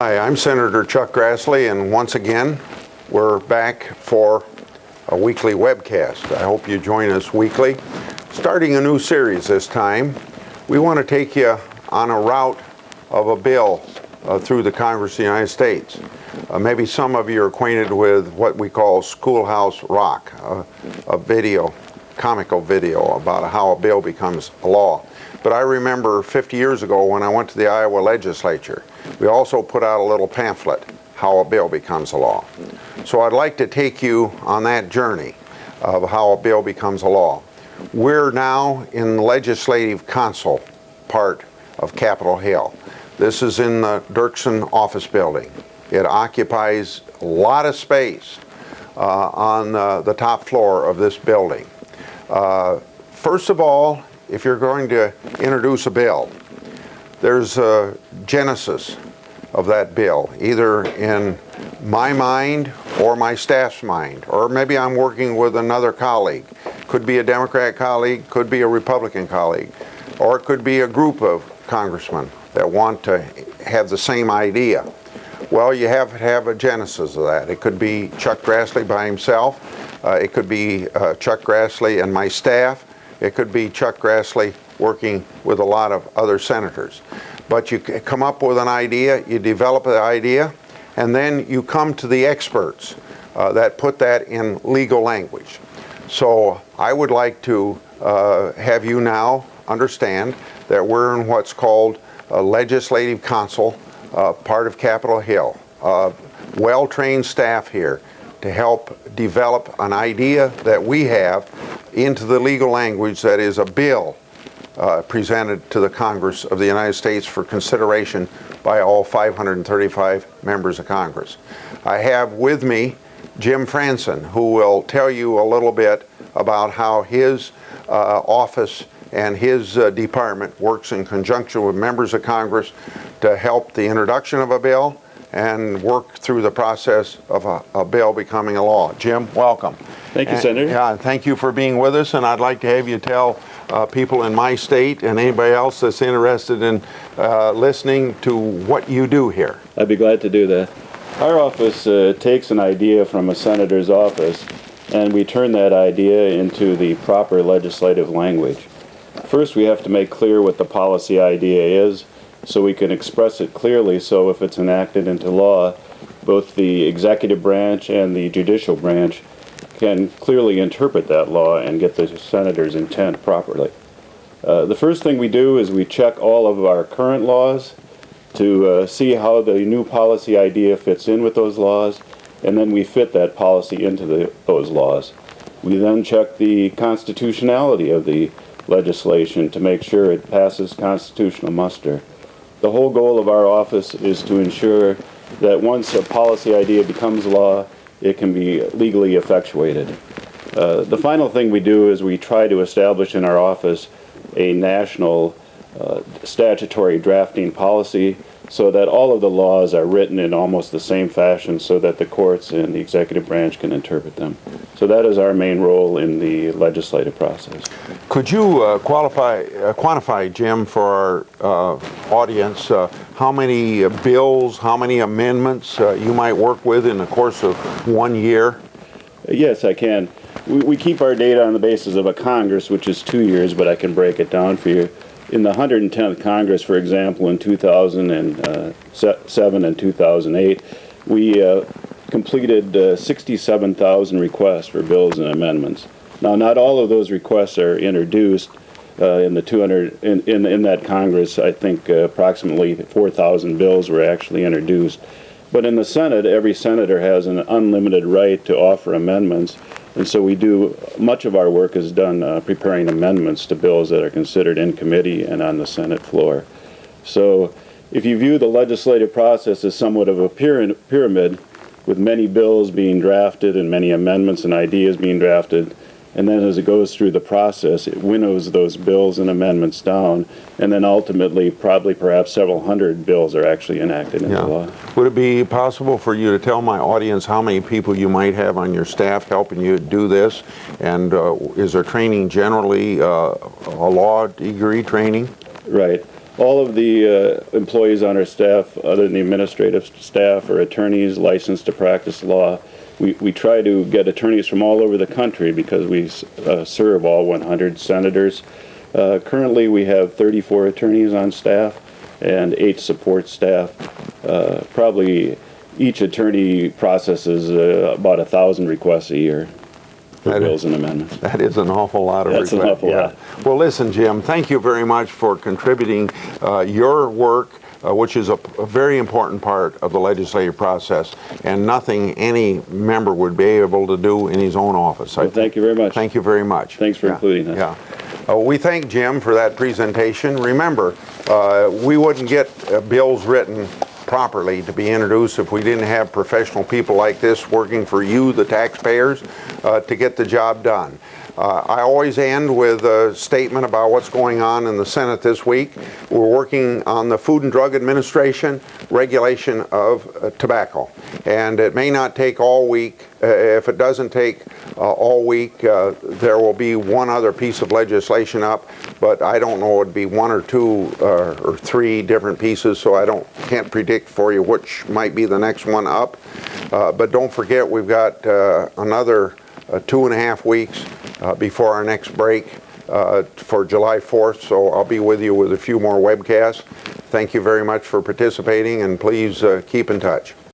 Hi, I'm Senator Chuck Grassley, and once again, we're back for a weekly webcast. I hope you join us weekly. Starting a new series this time, we want to take you on a route of a bill through the Congress of the United States. Maybe some of you are acquainted with what we call Schoolhouse Rock, a video, comical video about how a bill becomes a law. But I remember 50 years ago when I went to the Iowa legislature, we also put out a little pamphlet, How a Bill Becomes a Law. So I'd like to take you on that journey of how a bill becomes a law. We're now in the legislative console part of Capitol Hill. This is in the Dirksen office building. It occupies a lot of space on the top floor of this building. First of all, if you're going to introduce a bill, there's a genesis of that bill, either in my mind or my staff's mind, or maybe I'm working with another colleague. Could be a Democrat colleague, could be a Republican colleague, or it could be a group of congressmen that want to have the same idea. Well, you have to have a genesis of that. It could be Chuck Grassley by himself. It could be Chuck Grassley and my staff. It could be Chuck Grassley working with a lot of other senators. But you come up with an idea, you develop the idea, and then you come to the experts that put that in legal language. So I would like to have you now understand that we're in what's called a legislative console, part of Capitol Hill. Well-trained staff here to help develop an idea that we have into the legal language that is a bill presented to the Congress of the United States for consideration by all 535 members of Congress. I have with me Jim Franson, who will tell you a little bit about how his office and his department works in conjunction with members of Congress to help the introduction of a bill and work through the process of a bill becoming a law. Jim, welcome. Thank you, Senator. Yeah, thank you for being with us, and I'd like to have you tell people in my state and anybody else that's interested in listening to what you do here. I'd be glad to do that. Our office takes an idea from a senator's office, and we turn that idea into the proper legislative language. First, we have to make clear what the policy idea is, so we can express it clearly, so if it's enacted into law, both the executive branch and the judicial branch can clearly interpret that law and get the senator's intent properly. The first thing we do is we check all of our current laws to see how the new policy idea fits in with those laws, and then we fit that policy into those laws. We then check the constitutionality of the legislation to make sure it passes constitutional muster. The whole goal of our office is to ensure that once a policy idea becomes law, it can be legally effectuated. The final thing we do is we try to establish in our office a national statutory drafting policy so that all of the laws are written in almost the same fashion so that the courts and the executive branch can interpret them. So that is our main role in the legislative process. Could you quantify, Jim, for our audience, how many bills, how many amendments you might work with in the course of 1 year? Yes, I can. We keep our data on the basis of a Congress, which is 2 years, but I can break it down for you. In the 110th Congress, for example, in 2007 and 2008, we completed 67,000 requests for bills and amendments. Now, not all of those requests are introduced in that Congress. I think approximately 4,000 bills were actually introduced. But in the Senate, every senator has an unlimited right to offer amendments. And so much of our work is done preparing amendments to bills that are considered in committee and on the Senate floor. So if you view the legislative process as somewhat of a pyramid, with many bills being drafted and many amendments and ideas being drafted, and then as it goes through the process, it winnows those bills and amendments down, and then ultimately perhaps several hundred bills are actually enacted into law. Would it be possible for you to tell my audience how many people you might have on your staff helping you do this? And is there training generally, a law degree training? Right. All of the employees on our staff, other than the administrative staff, are attorneys licensed to practice law. We try to get attorneys from all over the country because we serve all 100 senators. Currently, we have 34 attorneys on staff and 8 support staff. Probably each attorney processes about 1,000 requests a year for bills and amendments. That is an awful lot of That's requests. an awful lot. Well, listen, Jim, thank you very much for contributing your work, which is a very important part of the legislative process, and nothing any member would be able to do in his own office. Well, thank you very much. Thank you very much. Thanks for including us. Yeah. We thank Jim for that presentation. Remember, we wouldn't get bills written properly to be introduced if we didn't have professional people like this working for you, the taxpayers, to get the job done. I always end with a statement about what's going on in the Senate this week. We're working on the Food and Drug Administration regulation of tobacco. And it may not take all week. If it doesn't take all week, there will be one other piece of legislation up, but I don't know, it would be 1 or 2 or 3 different pieces, so can't predict for you which might be the next one up. But don't forget, we've got another 2.5 weeks before our next break for July 4th, so I'll be with you with a few more webcasts. Thank you very much for participating, and please keep in touch.